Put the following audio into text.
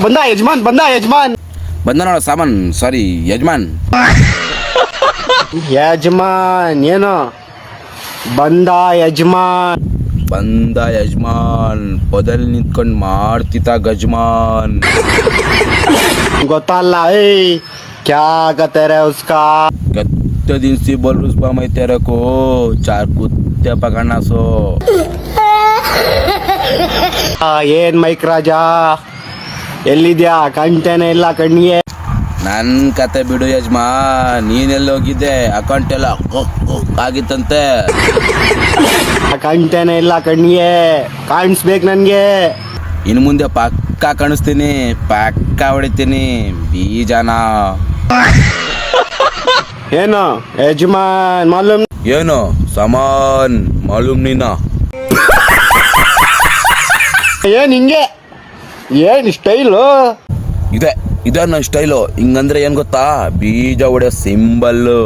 ಬಂದ ಯಜಮಾನ್ ಬಂದ ನೋಡ ಸಾಮಾನ್ ಸಾರಿ ಯಜಮಾನ್. ಯಜಮಾನ್ ಏನು ಬಂದ ಯಜಮಾನ್ ಪೊದಲ್ ನಿಂತ್ಕೊಂಡ್ ಮಾಡ್ತಿತ್ತ ಗಜಮಾನ್. ಗೊತ್ತಲ್ಲ ಕ್ಯಾ ಕತಾರೆ ಉಸ್ಕಾ गत्ते दिन से बोल उस बा मैं तेरे को 4 कुत्ते पकड़ना सो. ಏನ್ ಮೈಕ್ ರಾಜ ಎಲ್ಲಿದ್ಯಾ ಕಾಣ್ತೇನೆ ಇಲ್ಲ ಕಣ್ಣಿಗೆ. ನನ್ ಕತೆ ಬಿಡು ಯಜಮಾನ್, ನೀನೆಲ್ಲ ಹೋಗಿದ್ದೆ? ಅಕೌಂಟ್ ಎಲ್ಲ ಆಗಿತ್ತಂತೆ. ಕಾಣ್ತೇನೆ ಇಲ್ಲ ಕಣ್ಣಿಗೆ, ಕಾಣಿಸ್ಬೇಕು ನನ್ಗೆ. ಇನ್ನು ಮುಂದೆ ಪಕ್ಕ ಕಾಣಿಸ್ತೀನಿ, ಪಕ್ಕ ಹೊಡಿತೀನಿ ಬೀಜನ. ಏನು ಯಜಮಾನ್ ಮಾಲೂಮ್? ಏನು ಸಾಮಾನ್ ಮಾಲೂಮ್ ನೀನಾ? ಏನ್ ಹಿಂಗೆ ಏನ್ ಸ್ಟೈಲು? ಇದೆ ನನ್ನ ಸ್ಟೈಲು. ಹಿಂಗಂದ್ರೆ ಏನ್ ಗೊತ್ತಾ? ಬೀಜ ಹೊಡೆಯೋ ಸಿಂಬಲ್ಲು.